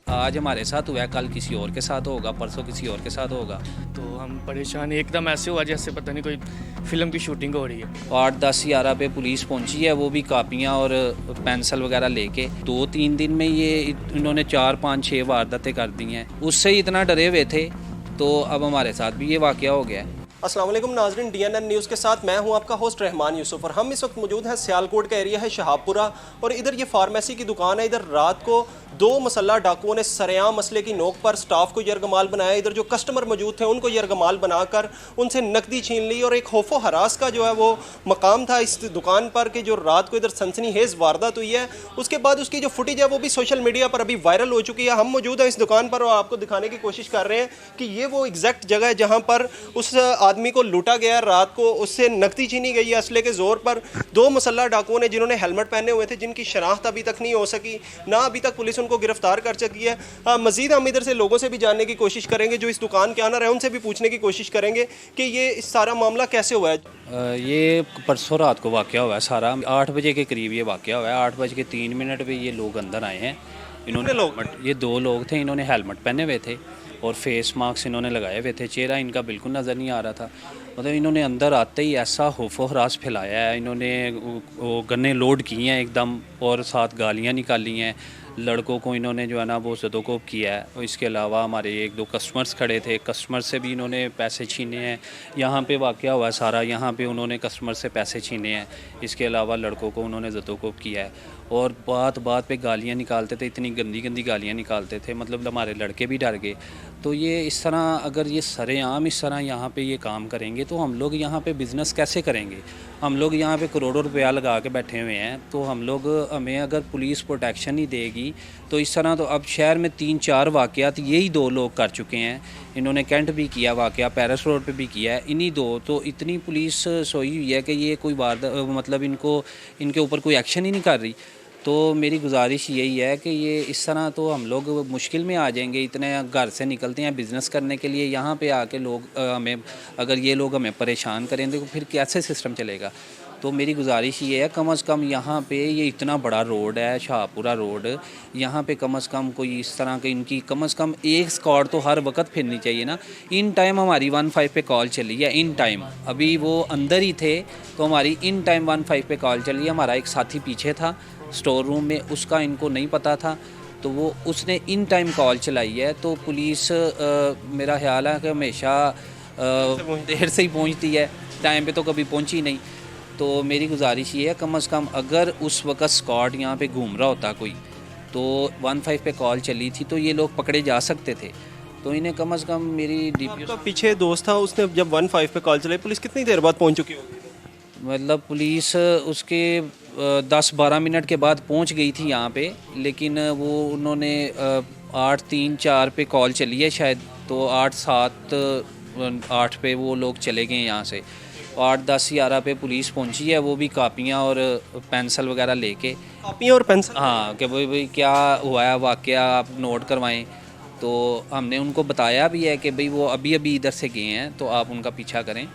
आज हमारे साथ हुआ है, कल किसी और के साथ होगा, परसों किसी और के साथ होगा। तो हम परेशान एकदम ऐसे हुआ जैसे पता नहीं कोई फिल्म की शूटिंग हो रही है। 8-10-11 पे पुलिस पहुंची है, वो भी कापियां और पेंसिल वगैरह लेके। 2-3 दिन में ये इन्होंने 4-5-6 वारदातें कर दी हैं। उससे ही इतना डरे हुए थे, तो अब हमारे साथ भी ये वाकया हो गया है। अस्सलाम वालेकुम नाज़रीन, DNN न्यूज़ के साथ मैं हूं आपका होस्ट रहमान यूसुफ और हम इस वक्त मौजूद हैं सियालकोट का एरिया है शहाबपुरा और इधर ये फार्मेसी की दुकान है। इधर रात को 2 मुसल्लह डाकुओं ने सरेआम मसले की नोक पर स्टाफ को यरगमाल बनाया। इधर जो कस्टमर मौजूद थे उनको यरगमाल बनाकर उनसे नकदी छीन ली और एक खौफो हरास का जो है वो मकाम था इस दुकान पर कि जो रात को इधर सनसनीखेज वारदात हुई है। उसके बाद उसकी जो फुटेज है वो भी सोशल मीडिया पर अभी वायरल हो चुकी है। हम मौजूद हैं इस दुकान पर और आपको दिखाने की कोशिश कर रहे हैं कि ये वो एग्जैक्ट जगह है जहाँ पर उस आदमी को लूटा गया, रात को उससे नकदी छीनी गई है असले के जोर पर। 2 मुसल्लह डाकुओं ने जिन्होंने हेलमेट पहने हुए थे, जिनकी शनाख्त अभी तक नहीं हो सकी, ना अभी तक पुलिस उनको गिरफ्तार कर सकी है। मजीद हम इधर से लोगों से भी जानने की कोशिश करेंगे जो इस दुकान के ऑनर है, उनसे भी पूछने की कोशिश करेंगे कि ये इस सारा मामला कैसे हुआ है। ये परसों रात को वाकया हुआ है सारा। 8 बजे के करीब ये वाकया हुआ है। 8:03 पे ये लोग अंदर आए हैं। ये 2 लोग थे, इन्होंने हेलमेट पहने हुए थे और फेस मास्क इन्होंने लगाए हुए थे। चेहरा इनका बिल्कुल नज़र नहीं आ रहा था। मतलब इन्होंने अंदर आते ही ऐसा खौफो हरास फैलाया है। इन्होंने वो गन्ने लोड किए हैं एकदम और साथ गालियाँ निकाली हैं। लड़कों को इन्होंने जो है ना वो सदोकोप किया है। और इसके अलावा हमारे 1-2 कस्टमर्स खड़े थे, कस्टमर से भी इन्होंने पैसे छीने हैं। यहाँ पे वाकया हुआ है सारा, यहाँ पे उन्होंने कस्टमर से पैसे छीने हैं। इसके अलावा लड़कों को उन्होंने सदोकोप किया है और बात बात पे गालियाँ निकालते थे, इतनी गंदी गंदी गालियाँ निकालते थे, मतलब हमारे लड़के भी डर गए। तो ये इस तरह अगर ये सरेआम इस तरह यहाँ पे ये काम करेंगे तो हम लोग यहाँ पे बिज़नेस कैसे करेंगे। हम लोग यहाँ पे करोड़ों रुपया लगा के बैठे हुए हैं, तो हमें अगर पुलिस प्रोटेक्शन नहीं देगी तो इस तरह तो अब शहर में 3-4 वाक़यात यही 2 लोग कर चुके हैं। इन्होंने कैंट भी किया वाक़या, पेरिस रोड पे भी किया है, इन्हीं 2। तो इतनी पुलिस सोई हुई है कि ये कोई मतलब इनके ऊपर कोई एक्शन ही नहीं कर रही। तो मेरी गुजारिश यही है कि ये इस तरह तो हम लोग मुश्किल में आ जाएंगे। इतने घर से निकलते हैं बिज़नेस करने के लिए, यहाँ पे आके लोग हमें अगर ये लोग हमें परेशान करेंगे तो फिर कैसे सिस्टम चलेगा। तो मेरी गुजारिश ये है कम से कम यहाँ पे ये इतना बड़ा रोड है शाहपुरा रोड, यहाँ पे कम से कम कोई इस तरह के इनकी कम से कम एक स्क्वाड तो हर वक्त फिरनी चाहिए ना। इन टाइम हमारी 15 पे कॉल चली है, इन टाइम अभी वो अंदर ही थे तो हमारी इन टाइम 15 पे कॉल चली है। हमारा एक साथी पीछे था स्टोर रूम में, उसका इनको नहीं पता था तो वो उसने इन टाइम कॉल चलाई है। तो पुलिस मेरा ख्याल है कि हमेशा देर से ही पहुंचती है, टाइम पे तो कभी पहुंची नहीं। तो मेरी गुजारिश ये है कम से कम अगर उस वक़्त स्क्वाड यहाँ पे घूम रहा होता कोई तो 15 पे कॉल चली थी तो ये लोग पकड़े जा सकते थे। तो इन्हें कम से कम मेरी DPO आपका पीछे दोस्त था, उसने जब 15 पे कॉल चलाई, पुलिस कितनी देर बाद पहुंच चुकी होगी? मतलब पुलिस उसके 10-12 मिनट के बाद पहुंच गई थी यहाँ पे, लेकिन वो उन्होंने 8-3-4 पे कॉल चली है शायद, तो 8-7-8 पे वो लोग चले गए यहाँ से। 8-10-11 पे पुलिस पहुंची है, वो भी कापियाँ और पेंसिल वगैरह लेके। कापियाँ और पेंसिल? हाँ कि भाई क्या हुआ है वाकया, आप नोट करवाएं। तो हमने उनको बताया भी है कि भाई वो अभी अभी इधर से गए हैं तो आप उनका पीछा करें।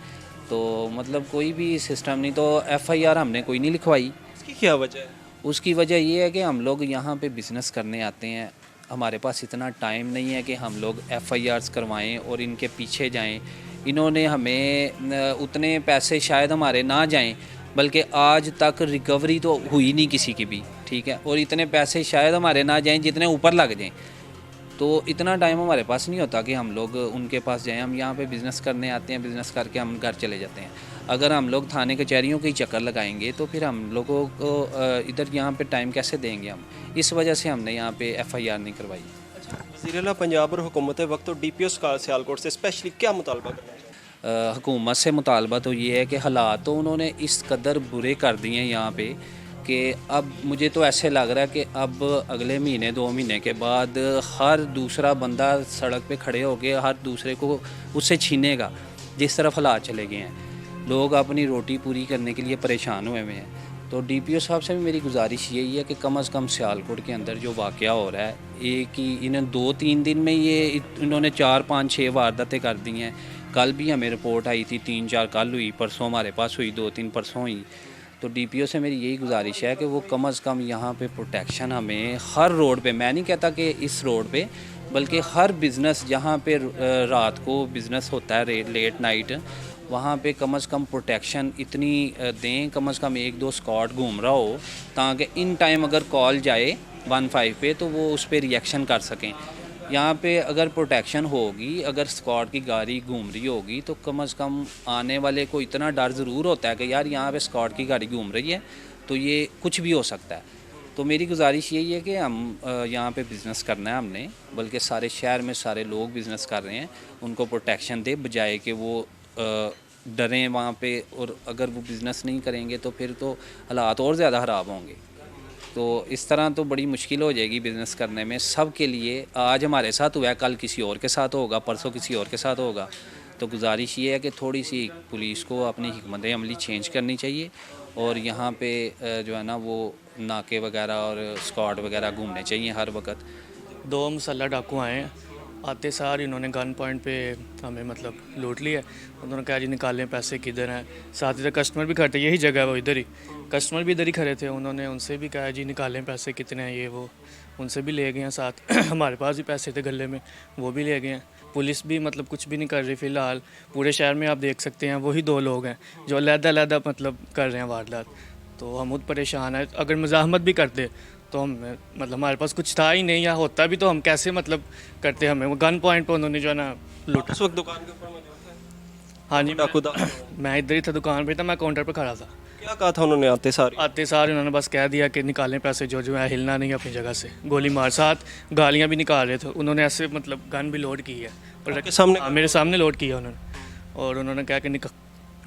तो मतलब कोई भी सिस्टम नहीं, तो FIR हमने कोई नहीं लिखवाई। इसकी क्या वजह है? उसकी वजह ये है कि हम लोग यहाँ पे बिज़नेस करने आते हैं, हमारे पास इतना टाइम नहीं है कि हम लोग FIRs करवाएं और इनके पीछे जाएं। इन्होंने हमें उतने पैसे शायद हमारे ना जाएं, बल्कि आज तक रिकवरी तो हुई नहीं किसी की भी, ठीक है, और इतने पैसे शायद हमारे ना जाएं जितने ऊपर लग जाएं। तो इतना टाइम हमारे पास नहीं होता कि हम लोग उनके पास जाएं। हम यहाँ पे बिज़नेस करने आते हैं, बिज़नेस करके हम घर चले जाते हैं। अगर हम लोग थाने कचहरियों के चक्कर लगाएंगे तो फिर हम लोगों को इधर यहाँ पे टाइम कैसे देंगे हम। इस वजह से हमने यहाँ पे FIR नहीं करवाई। वज़ीर-ए-आला पंजाब और हुकूमत वक्त और DPO सियालकोट से स्पेशली क्या मुतालबा करना है? हुकूमत से मुतालबा तो ये है कि हालात तो उन्होंने इस कदर बुरे कर दिए हैं यहाँ पे कि अब मुझे तो ऐसे लग रहा है कि अब अगले महीने 2 महीने के बाद हर दूसरा बंदा सड़क पे खड़े होकर हर दूसरे को उससे छीनेगा। जिस तरफ हालात चले गए हैं, लोग अपनी रोटी पूरी करने के लिए परेशान हुए हुए हैं। तो DPO साहब से भी मेरी गुजारिश यही है कि कम से कम सियालकोट के अंदर जो वाकया हो रहा है, एक ही इन्हें 2-3 दिन में ये इन्होंने 4-5-6 वारदातें कर दी हैं। कल भी हमें रिपोर्ट आई थी, 3-4 कल हुई, परसों हमारे पास हुई, 2-3 परसों हुई। तो डीपीओ से मेरी यही गुजारिश है कि वो कम अज़ कम यहाँ पे प्रोटेक्शन हमें हर रोड पे, मैं नहीं कहता कि इस रोड पे, बल्कि हर बिज़नेस जहाँ पे रात को बिज़नेस होता है लेट नाइट, वहाँ पे कम अज़ कम प्रोटेक्शन इतनी दें, कम अज़ कम 1-2 स्क्वाड घूम रहा हो, ताकि इन टाइम अगर कॉल जाए 15 पे तो वो उस पर रिएक्शन कर सकें। यहाँ पे अगर प्रोटेक्शन होगी, अगर स्क्वाड की गाड़ी घूम रही होगी तो कम अज़ कम आने वाले को इतना डर ज़रूर होता है कि यार यहाँ पे स्क्वाड की गाड़ी घूम रही है तो ये कुछ भी हो सकता है। तो मेरी गुजारिश यही है कि हम यहाँ पे बिज़नेस करना है हमने, बल्कि सारे शहर में सारे लोग बिज़नेस कर रहे हैं, उनको प्रोटेक्शन दे बजाय कि वो डरें वहाँ पे, और अगर वो बिज़नेस नहीं करेंगे तो फिर तो हालात और ज़्यादा ख़राब होंगे। तो इस तरह तो बड़ी मुश्किल हो जाएगी बिज़नेस करने में सब के लिए। आज हमारे साथ हुआ है, कल किसी और के साथ होगा, परसों किसी और के साथ होगा। तो गुजारिश ये है कि थोड़ी सी पुलिस को अपनी हिकमत अमली चेंज करनी चाहिए और यहाँ पे जो है ना वो नाके वगैरह और स्क्वाड वगैरह घूमने चाहिए हर वक्त। 2 मुसल्ला डाकू आए हैं, आते सार इन्होंने गन पॉइंट पे हमें मतलब लूट लिया। उन्होंने कहा जी निकालें पैसे किधर हैं, साथ ही कस्टमर भी खड़े थे, यही जगह है वो इधर ही, कस्टमर भी इधर ही खड़े थे। उन्होंने उनसे भी कहा जी निकालें पैसे कितने हैं, ये वो उनसे भी ले गए हैं साथ। हमारे पास भी पैसे थे गले में, वो भी ले गए हैं। पुलिस भी मतलब कुछ भी नहीं कर रही फ़िलहाल। पूरे शहर में आप देख सकते हैं वही 2 लोग हैं जो अलग-अलग मतलब कर रहे हैं वारदात। तो हम खुद परेशान हैं। अगर मज़ाहमत भी करते तो हम मतलब हमारे पास कुछ था ही नहीं, या होता भी तो हम कैसे मतलब करते। हमें वो गन पॉइंट पे उन्होंने जो है ना लूटा। उस वक्त दुकान के ऊपर मौजूद थे? हाँ जी, डाकू मैं इधर ही था, दुकान पे था, मैं काउंटर पे खड़ा था। क्या कहा था उन्होंने आते सार? उन्होंने बस कह दिया कि निकालें पैसे, जो है हिलना नहीं अपनी जगह से। गोली मार, साथ गालियाँ भी निकाल रहे थे उन्होंने, ऐसे मतलब गन भी लोड की है और सामने? हाँ, मेरे सामने लोड किया उन्होंने। और उन्होंने कहा कि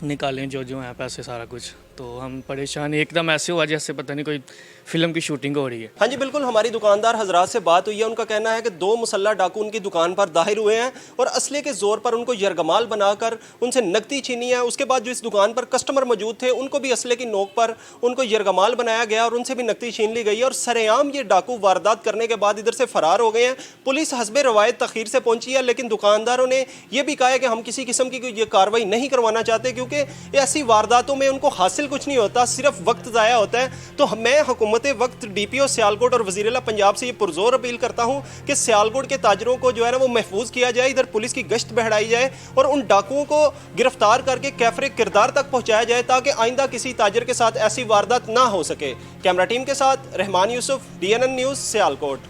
निकालें जो है पैसे सारा कुछ। तो हम परेशान, एकदम ऐसे हुआ जैसे पता नहीं कोई फिल्म की शूटिंग हो रही है। हाँ जी बिल्कुल, हमारी दुकानदार हजरात से बात हुई है। उनका कहना है कि 2 मुसल्ला डाकू उनकी दुकान पर दाहिर हुए हैं और असले के जोर पर उनको यरगमाल बनाकर उनसे नकदी छीनी है। उसके बाद जो इस दुकान पर कस्टमर मौजूद थे उनको भी असले की नोक पर उनको यरगमाल बनाया गया और उनसे भी नकदी छीन ली गई है। और सरेआम ये डाकू वारदात करने के बाद इधर से फरार हो गए हैं। पुलिस हस्बे रवायत तखीर से पहुंची है, लेकिन दुकानदारों ने यह भी कहा है कि हम किसी किस्म की ये कार्रवाई नहीं करवाना चाहते, क्योंकि ऐसी वारदातों में उनको हासिल कुछ नहीं होता, सिर्फ वक्त ज़ाया होता है। तो मैं हुकूमत वक्त डीपीओ सियालकोट और वज़ीर-ए-आला पंजाब से ये पुरजोर अपील करता हूँ कि सियालकोट के ताजरों को जो है ना वो महफूज किया जाए, इधर पुलिस की गश्त बढ़ाई जाए और उन डाकुओं को गिरफ्तार करके कैफरे किरदार तक पहुँचाया जाए, ताकि आइंदा किसी ताजर के साथ ऐसी वारदात ना हो सके। कैमरा टीम के साथ रहमान यूसुफ, DNN न्यूज़, सियालकोट।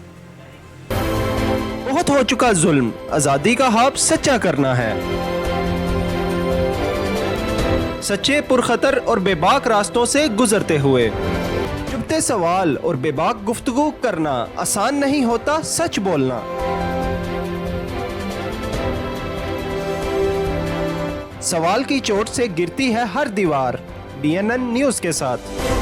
बहुत हो चुका जुल्म, आज़ादी का ख्वाब सच्चा करना है। सच्चे, पुरखतर और बेबाक रास्तों से गुजरते हुए चुभते सवाल और बेबाक गुफ्तगू करना आसान नहीं होता, सच बोलना। सवाल की चोट से गिरती है हर दीवार। DNN न्यूज़ के साथ।